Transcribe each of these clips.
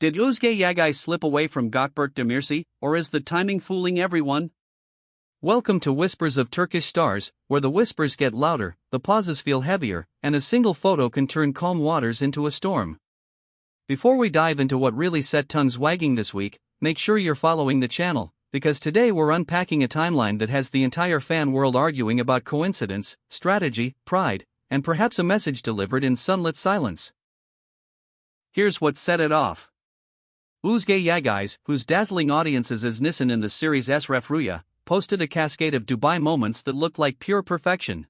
Did Özge Yagay slip away from Gökberk Demirci, or is the timing fooling everyone? Welcome to Whispers of Turkish Stars, where the whispers get louder, the pauses feel heavier, and a single photo can turn calm waters into a storm. Before we dive into what really set tongues wagging this week, make sure you're following the channel, because today we're unpacking a timeline that has the entire fan world arguing about coincidence, strategy, pride, and perhaps a message delivered in sunlit silence. Here's what set it off. Özge Yagay, whose dazzling audiences is Nisan in the series Refuge, posted a cascade of Dubai moments that looked like pure perfection.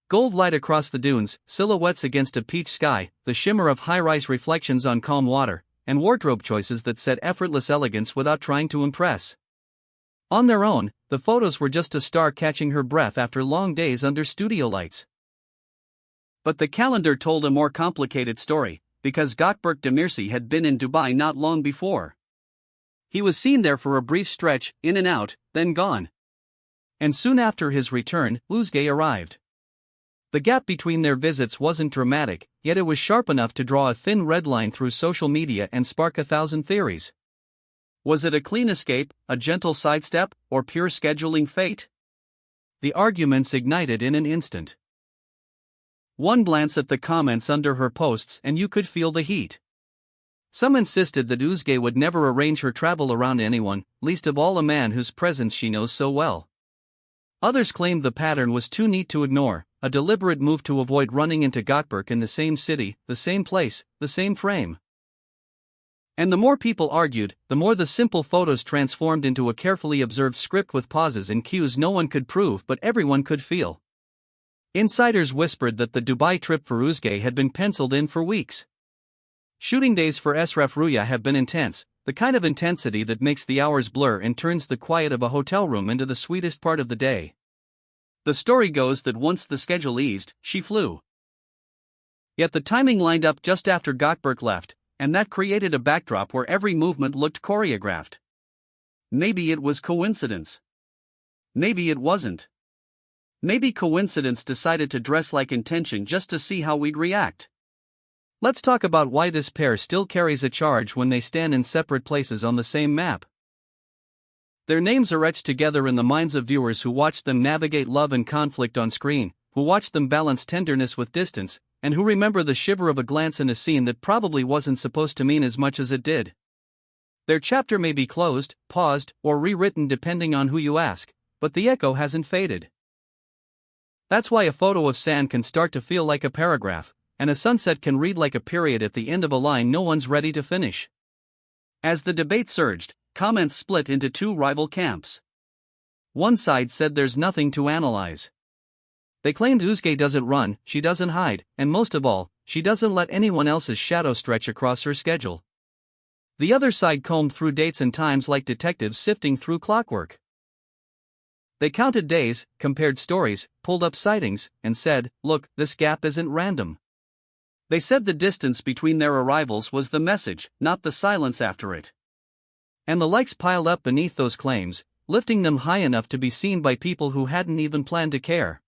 Gold light across the dunes, silhouettes against a peach sky, the shimmer of high-rise reflections on calm water, and wardrobe choices that said effortless elegance without trying to impress. On their own, the photos were just a star catching her breath after long days under studio lights. But the calendar told a more complicated story, because Gökberk Demirci had been in Dubai not long before. He was seen there for a brief stretch, in and out, then gone. And soon after his return, Özge arrived. The gap between their visits wasn't dramatic, yet it was sharp enough to draw a thin red line through social media and spark 1,000 theories. Was it a clean escape, a gentle sidestep, or pure scheduling fate? The arguments ignited in an instant. One glance at the comments under her posts and you could feel the heat. Some insisted that Özge would never arrange her travel around anyone, least of all a man whose presence she knows so well. Others claimed the pattern was too neat to ignore, a deliberate move to avoid running into Gökberk in the same city, the same place, the same frame. And the more people argued, the more the simple photos transformed into a carefully observed script with pauses and cues no one could prove but everyone could feel. Insiders whispered that the Dubai trip for Özge had been penciled in for weeks. Shooting days for Refuge have been intense, the kind of intensity that makes the hours blur and turns the quiet of a hotel room into the sweetest part of the day. The story goes that once the schedule eased, she flew. Yet the timing lined up just after Gökberk left, and that created a backdrop where every movement looked choreographed. Maybe it was coincidence. Maybe it wasn't. Maybe coincidence decided to dress like intention just to see how we'd react. Let's talk about why this pair still carries a charge when they stand in separate places on the same map. Their names are etched together in the minds of viewers who watched them navigate love and conflict on screen, who watched them balance tenderness with distance, and who remember the shiver of a glance in a scene that probably wasn't supposed to mean as much as it did. Their chapter may be closed, paused, or rewritten depending on who you ask, but the echo hasn't faded. That's why a photo of sand can start to feel like a paragraph, and a sunset can read like a period at the end of a line no one's ready to finish. As the debate surged, comments split into two rival camps. One side said there's nothing to analyze. They claimed Özge doesn't run, she doesn't hide, and most of all, she doesn't let anyone else's shadow stretch across her schedule. The other side combed through dates and times like detectives sifting through clockwork. They counted days, compared stories, pulled up sightings, and said, look, this gap isn't random. They said the distance between their arrivals was the message, not the silence after it. And the likes piled up beneath those claims, lifting them high enough to be seen by people who hadn't even planned to care.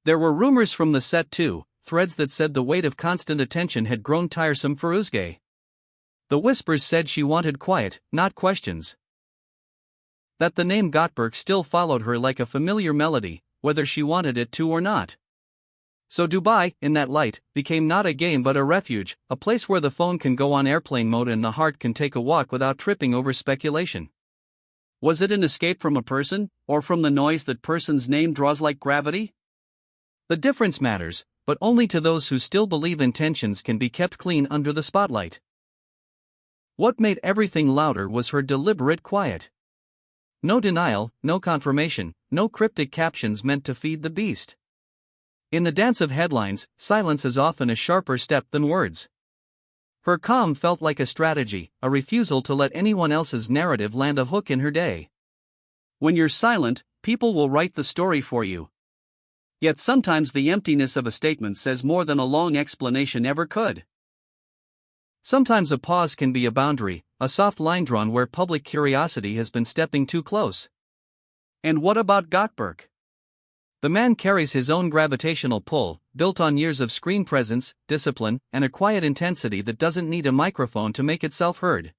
There were rumors from the set too, threads that said the weight of constant attention had grown tiresome for Özge. The whispers said she wanted quiet, not questions. That the name Gökberk still followed her like a familiar melody, whether she wanted it to or not. So Dubai, in that light, became not a game but a refuge, a place where the phone can go on airplane mode and the heart can take a walk without tripping over speculation. Was it an escape from a person, or from the noise that person's name draws like gravity? The difference matters, but only to those who still believe intentions can be kept clean under the spotlight. What made everything louder was her deliberate quiet. No denial, no confirmation, no cryptic captions meant to feed the beast. In the dance of headlines, silence is often a sharper step than words. Her calm felt like a strategy, a refusal to let anyone else's narrative land a hook in her day. When you're silent, people will write the story for you. Yet sometimes the emptiness of a statement says more than a long explanation ever could. Sometimes a pause can be a boundary, a soft line drawn where public curiosity has been stepping too close. And what about Gökberk? The man carries his own gravitational pull, built on years of screen presence, discipline, and a quiet intensity that doesn't need a microphone to make itself heard.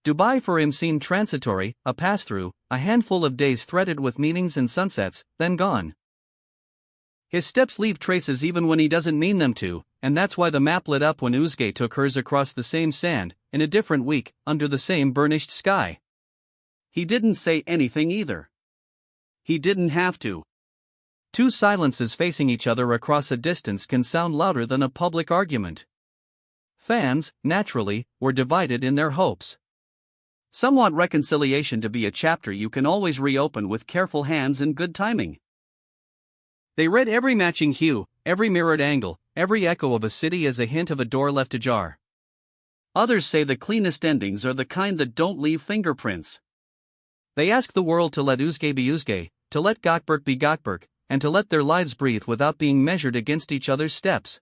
Dubai for him seemed transitory, a pass-through, a handful of days threaded with meetings and sunsets, then gone. His steps leave traces even when he doesn't mean them to, and that's why the map lit up when Özge took hers across the same sand, in a different week, under the same burnished sky. He didn't say anything either. He didn't have to. Two silences facing each other across a distance can sound louder than a public argument. Fans, naturally, were divided in their hopes. Some want reconciliation to be a chapter you can always reopen with careful hands and good timing. They read every matching hue, every mirrored angle, every echo of a city as a hint of a door left ajar. Others say the cleanest endings are the kind that don't leave fingerprints. They ask the world to let Özge be Özge, to let Gökberk be Gökberk, and to let their lives breathe without being measured against each other's steps.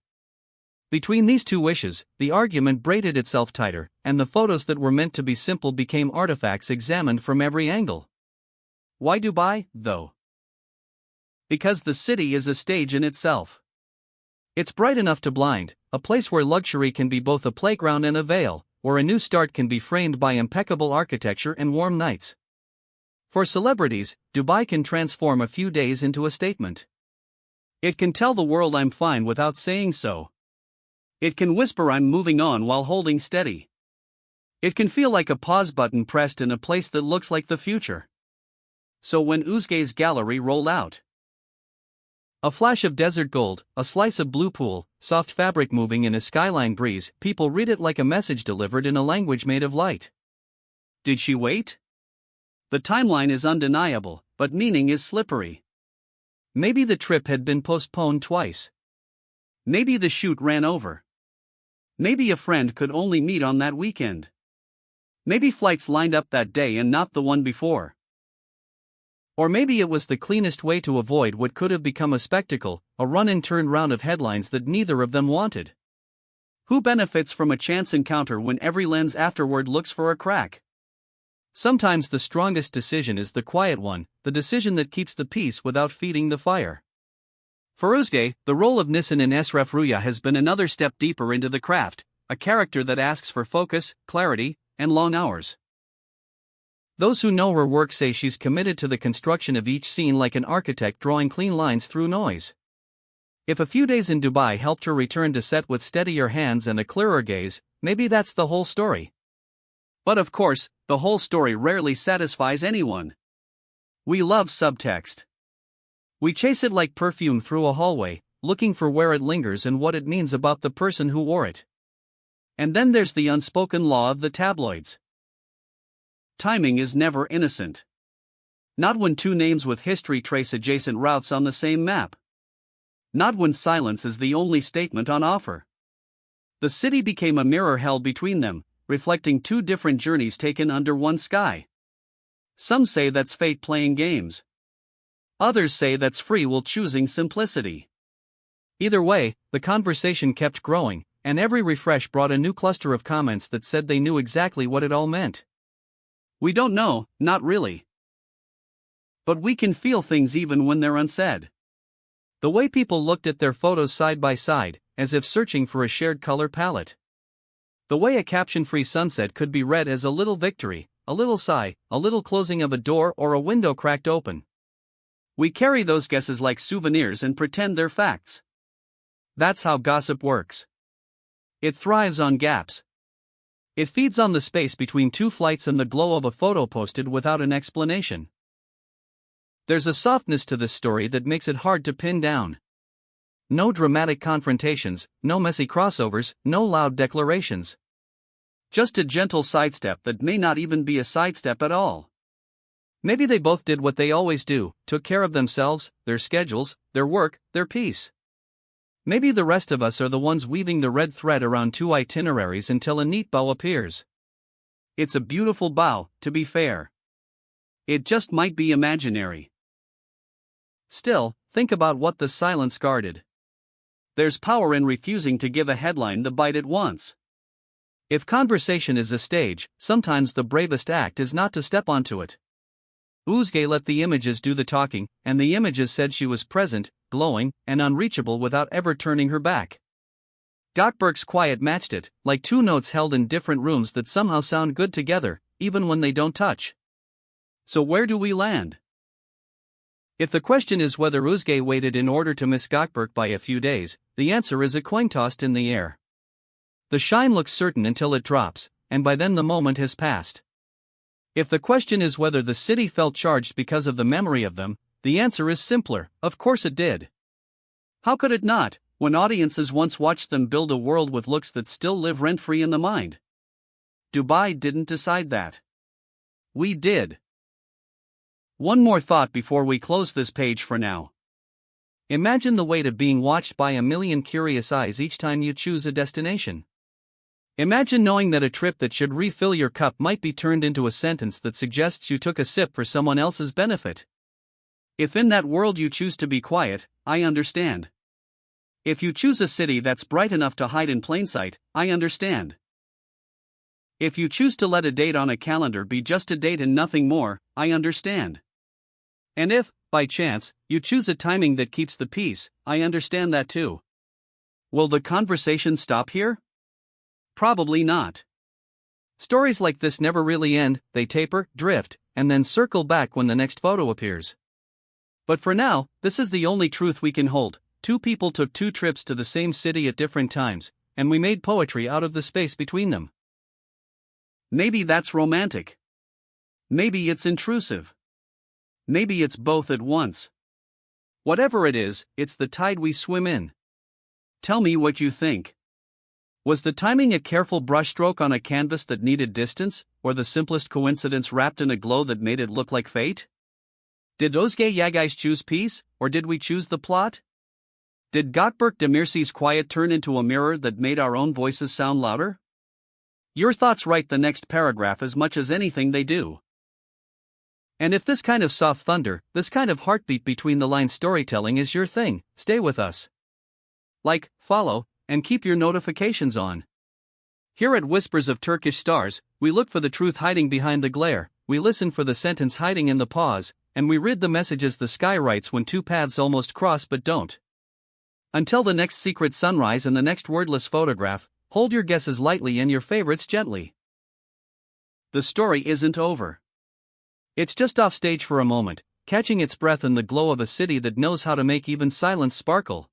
Between these two wishes, the argument braided itself tighter, and the photos that were meant to be simple became artifacts examined from every angle. Why Dubai, though? Because the city is a stage in itself. It's bright enough to blind, a place where luxury can be both a playground and a veil, where a new start can be framed by impeccable architecture and warm nights. For celebrities, Dubai can transform a few days into a statement. It can tell the world I'm fine without saying so. It can whisper I'm moving on while holding steady. It can feel like a pause button pressed in a place that looks like the future. So when Özge's gallery rolled out, a flash of desert gold, a slice of blue pool, soft fabric moving in a skyline breeze, people read it like a message delivered in a language made of light. Did she wait? The timeline is undeniable, but meaning is slippery. Maybe the trip had been postponed twice. Maybe the shoot ran over. Maybe a friend could only meet on that weekend. Maybe flights lined up that day and not the one before. Or maybe it was the cleanest way to avoid what could have become a spectacle, a run-and-turn round of headlines that neither of them wanted. Who benefits from a chance encounter when every lens afterward looks for a crack? Sometimes the strongest decision is the quiet one, the decision that keeps the peace without feeding the fire. For Özge, the role of Nisan in Refuge has been another step deeper into the craft, a character that asks for focus, clarity, and long hours. Those who know her work say she's committed to the construction of each scene like an architect drawing clean lines through noise. If a few days in Dubai helped her return to set with steadier hands and a clearer gaze, maybe that's the whole story. But of course, the whole story rarely satisfies anyone. We love subtext. We chase it like perfume through a hallway, looking for where it lingers and what it means about the person who wore it. And then there's the unspoken law of the tabloids. Timing is never innocent. Not when two names with history trace adjacent routes on the same map. Not when silence is the only statement on offer. The city became a mirror held between them, reflecting two different journeys taken under one sky. Some say that's fate playing games. Others say that's free will choosing simplicity. Either way, the conversation kept growing, and every refresh brought a new cluster of comments that said they knew exactly what it all meant. We don't know, not really. But we can feel things even when they're unsaid. The way people looked at their photos side by side, as if searching for a shared color palette. The way a caption-free sunset could be read as a little victory, a little sigh, a little closing of a door or a window cracked open. We carry those guesses like souvenirs and pretend they're facts. That's how gossip works. It thrives on gaps. It feeds on the space between two flights and the glow of a photo posted without an explanation. There's a softness to this story that makes it hard to pin down. No dramatic confrontations, no messy crossovers, no loud declarations. Just a gentle sidestep that may not even be a sidestep at all. Maybe they both did what they always do, took care of themselves, their schedules, their work, their peace. Maybe the rest of us are the ones weaving the red thread around two itineraries until a neat bow appears. It's a beautiful bow, to be fair. It just might be imaginary. Still, think about what the silence guarded. There's power in refusing to give a headline the bite it wants. If conversation is a stage, sometimes the bravest act is not to step onto it. Özge let the images do the talking, and the images said she was present, glowing, and unreachable without ever turning her back. Gökberk's quiet matched it, like two notes held in different rooms that somehow sound good together, even when they don't touch. So where do we land? If the question is whether Özge waited in order to miss Gökberk by a few days, the answer is a coin tossed in the air. The shine looks certain until it drops, and by then the moment has passed. If the question is whether the city felt charged because of the memory of them, the answer is simpler: of course it did. How could it not, when audiences once watched them build a world with looks that still live rent-free in the mind? Dubai didn't decide that. We did. One more thought before we close this page for now. Imagine the weight of being watched by a million curious eyes each time you choose a destination. Imagine knowing that a trip that should refill your cup might be turned into a sentence that suggests you took a sip for someone else's benefit. If in that world you choose to be quiet, I understand. If you choose a city that's bright enough to hide in plain sight, I understand. If you choose to let a date on a calendar be just a date and nothing more, I understand. And if, by chance, you choose a timing that keeps the peace, I understand that too. Will the conversation stop here? Probably not. Stories like this never really end, they taper, drift, and then circle back when the next photo appears. But for now, this is the only truth we can hold. Two people took two trips to the same city at different times, and we made poetry out of the space between them. Maybe that's romantic. Maybe it's intrusive. Maybe it's both at once. Whatever it is, it's the tide we swim in. Tell me what you think. Was the timing a careful brushstroke on a canvas that needed distance, or the simplest coincidence wrapped in a glow that made it look like fate? Did Özge Yagais choose peace, or did we choose the plot? Did Gökberk Demirci's quiet turn into a mirror that made our own voices sound louder? Your thoughts write the next paragraph as much as anything they do. And if this kind of soft thunder, this kind of heartbeat between the lines storytelling is your thing, stay with us. Like, follow, and keep your notifications on. Here at Whispers of Turkish Stars, we look for the truth hiding behind the glare, we listen for the sentence hiding in the pause, and we read the messages the sky writes when two paths almost cross but don't. Until the next secret sunrise and the next wordless photograph, hold your guesses lightly and your favorites gently. The story isn't over. It's just off stage for a moment, catching its breath in the glow of a city that knows how to make even silence sparkle.